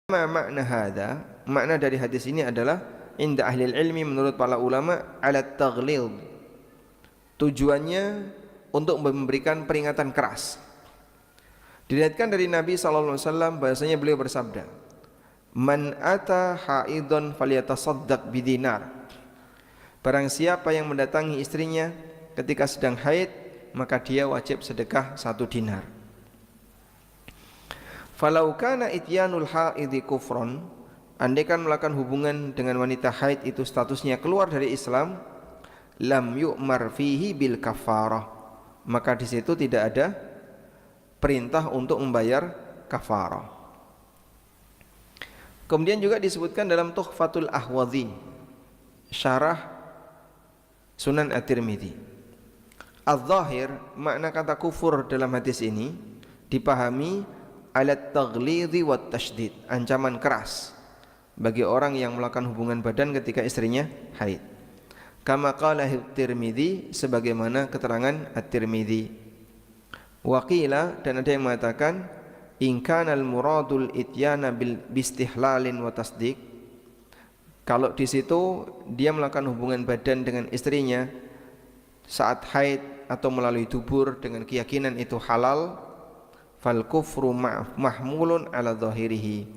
Makna hadza, makna dari hadis ini adalah inda ahli ilmi, menurut para ulama, ala taghlid, tujuannya untuk memberikan peringatan keras. Diriwayatkan dari Nabi SAW bahasanya beliau bersabda, man ata haidon falyatasaddaq bidinar, barang siapa yang mendatangi istrinya ketika sedang haid, maka dia wajib sedekah 1 dinar. Falau kana ityanul haidi kufron, andaikan melakukan hubungan dengan wanita haid itu statusnya keluar dari Islam, lam yu'mar fihi bil kafarah, maka di situ tidak ada perintah untuk membayar kafarah. Kemudian juga disebutkan dalam Tuhfatul Ahwadhi, syarah Sunan At-Tirmidzi, az-zahir, makna kata kufur dalam hadis ini dipahami alat taghlidhi wat tasydid, ancaman keras bagi orang yang melakukan hubungan badan ketika istrinya haid. Kama qala At-Tirmidzi, sebagaimana keterangan At-Tirmidzi. Wa qila, dan ada yang mengatakan, in kana al-muradul ityana bil bistihlalin wa tasdiq, kalau di situ dia melakukan hubungan badan dengan istrinya saat haid atau melalui dubur dengan keyakinan itu halal, fal kufru mahmulun ala zahirihi,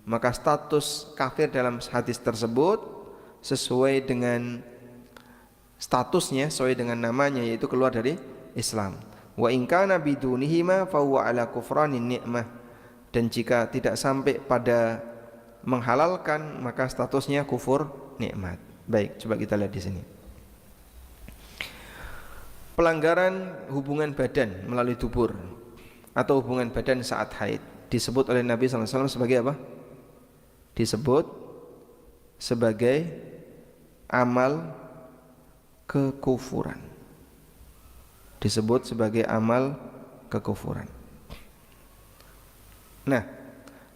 maka status kafir dalam hadis tersebut sesuai dengan statusnya, sesuai dengan namanya, yaitu keluar dari Islam. Wa in kana bidunihima fa huwa ala kufranin ni'mah, dan jika tidak sampai pada menghalalkan maka statusnya kufur nikmat. Baik, coba kita lihat di sini. Pelanggaran hubungan badan melalui dubur atau hubungan badan saat haid disebut oleh Nabi SAW sebagai apa? Disebut sebagai amal kekufuran. Disebut sebagai amal kekufuran. Nah,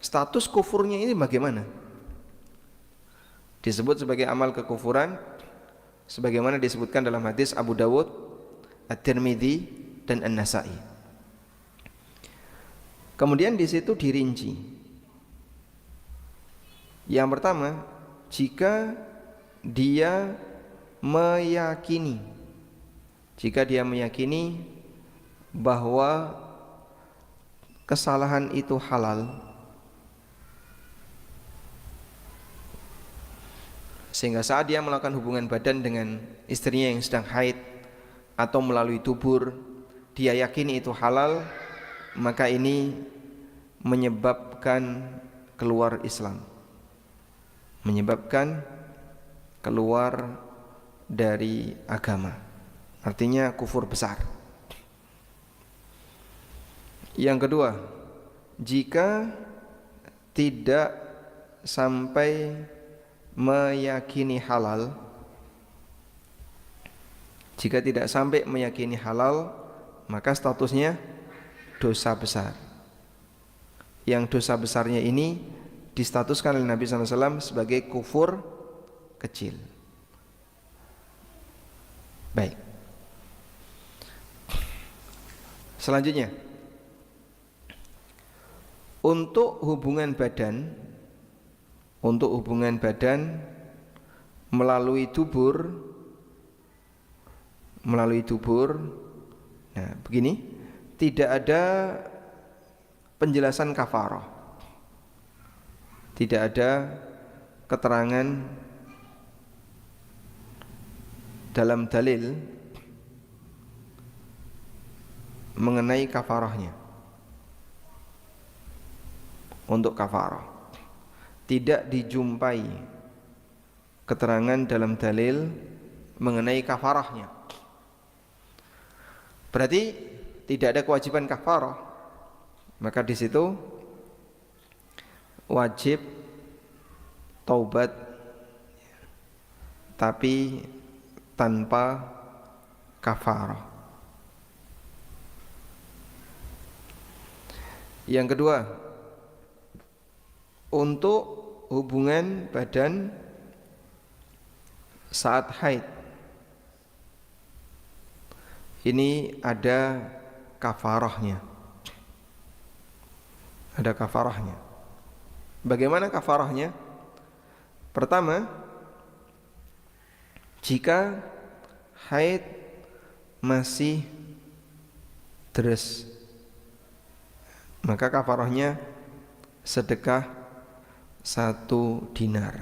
status kufurnya ini bagaimana? Disebut sebagai amal kekufuran sebagaimana disebutkan dalam hadis Abu Dawud, At-Tirmidzi, dan An-Nasa'i. Kemudian di situ dirinci. Yang pertama, jika dia meyakini bahwa kesalahan itu halal, sehingga saat dia melakukan hubungan badan dengan istrinya yang sedang haid atau melalui dubur dia yakini itu halal, maka ini menyebabkan keluar Islam, menyebabkan keluar dari agama, artinya kufur besar. Yang kedua, jika tidak sampai meyakini halal, jika tidak sampai meyakini halal, maka statusnya dosa besar. Yang dosa besarnya ini distatuskan oleh Nabi SAW sebagai kufur kecil. Baik. Selanjutnya, untuk hubungan badan melalui dubur, nah begini, tidak ada penjelasan kafarah, tidak ada keterangan dalam dalil mengenai kafarahnya. Untuk kafarah tidak dijumpai keterangan dalam dalil mengenai kafarahnya. Berarti tidak ada kewajiban kafarah, maka di situ wajib taubat tapi tanpa kafarah. Yang kedua, untuk hubungan badan saat haid ini ada kafarahnya. Ada kafarahnya. Bagaimana kafarahnya? Pertama, jika haid masih deres, maka kafarahnya sedekah 1 dinar,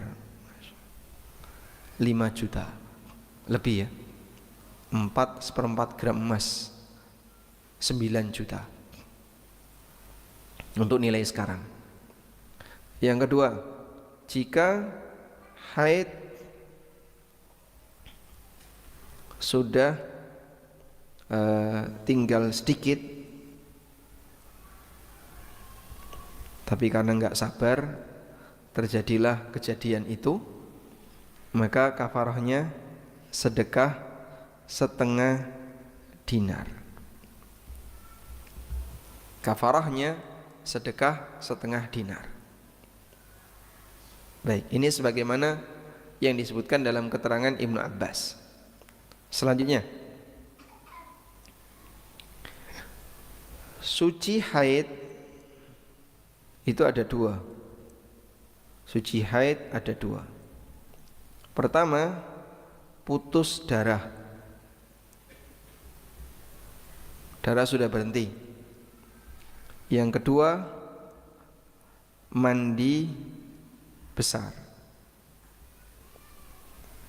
5 juta lebih ya, 4/4 gram emas, 9 juta untuk nilai sekarang. Yang kedua, jika haid sudah tinggal sedikit, tapi karena nggak sabar terjadilah kejadian itu, maka kafarahnya sedekah 1/2 dinar. Kafarahnya sedekah 1/2 dinar. Baik, ini sebagaimana yang disebutkan dalam keterangan Ibnu Abbas. Selanjutnya, suci haid itu ada 2. Suci haid ada 2. Pertama, putus darah. Darah sudah berhenti. Yang kedua, mandi besar.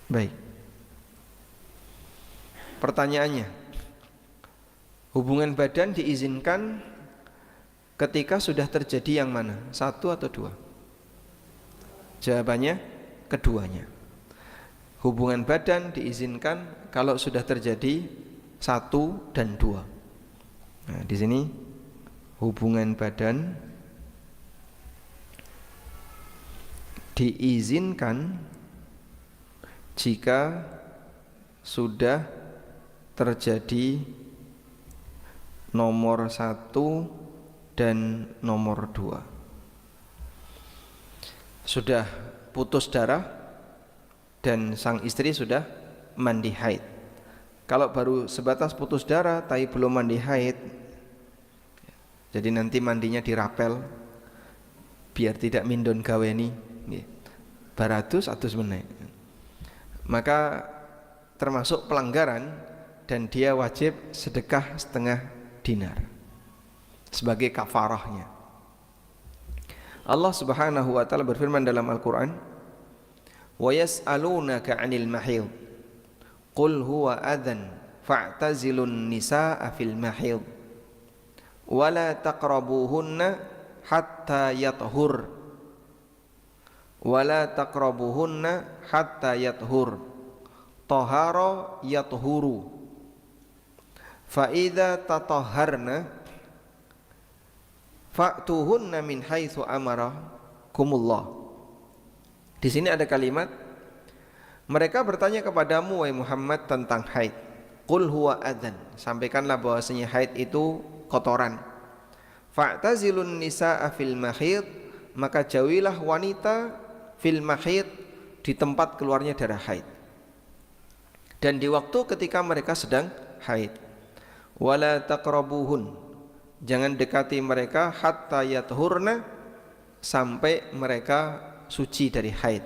Baik. Pertanyaannya, hubungan badan diizinkan ketika sudah terjadi yang mana? 1 atau 2? Jawabannya keduanya. Hubungan badan diizinkan kalau sudah terjadi 1 dan 2. Nah, di sini hubungan badan diizinkan jika sudah terjadi nomor 1 dan nomor 2. Sudah putus darah dan sang istri sudah mandi haid. Kalau baru sebatas putus darah tapi belum mandi haid, jadi nanti mandinya dirapel biar tidak mindon gaweni, baratus atus meneh, maka termasuk pelanggaran dan dia wajib sedekah 1/2 dinar sebagai kafarahnya. Allah Subhanahu wa taala berfirman dalam Al-Qur'an, "Wa yas'alunaka 'anil mahid, qul huwa adhan fa'tazilun nisaa'a fil mahid wa la taqrabuhunna hatta yathur wa la taqrabuhunna hatta yathur tahara yathuru fa idza tatahharna fa'tuhunna min haitsu amarakumullah." Di sini ada kalimat, mereka bertanya kepadamu wahai Muhammad tentang haid. Qul huwa adzan, sampaikanlah bahwasanya haid itu kotoran. Fa'tazilun nisaa fil mahid, maka jauhilah wanita fil mahid, di tempat keluarnya darah haid dan di waktu ketika mereka sedang haid. Wala taqrabuhun, jangan dekati mereka hatta yathurna, sampai mereka suci dari haid.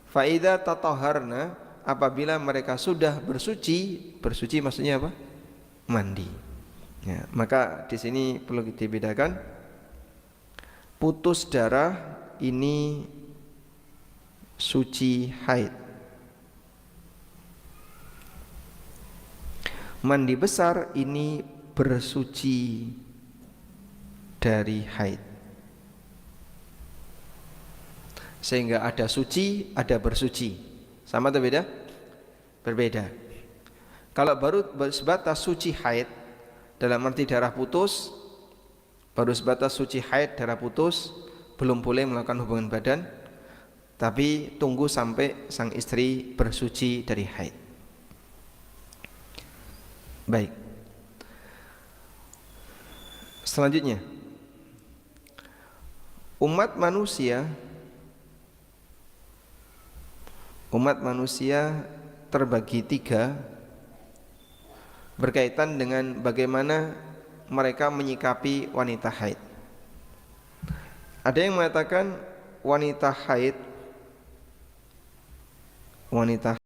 Fa idza tatahharna, apabila mereka sudah bersuci, bersuci maksudnya apa? Mandi. Ya, maka di sini perlu dibedakan, putus darah ini suci haid, mandi besar ini bersuci dari haid. Sehingga ada suci, ada bersuci. Sama atau beda? Berbeda. Kalau baru sebatas suci haid, dalam arti darah putus, baru sebatas suci haid, darah putus, belum boleh melakukan hubungan badan, tapi tunggu sampai sang istri bersuci dari haid. Baik. Selanjutnya, umat manusia terbagi 3 berkaitan dengan bagaimana mereka menyikapi wanita haid. Ada yang mengatakan wanita haid, wanita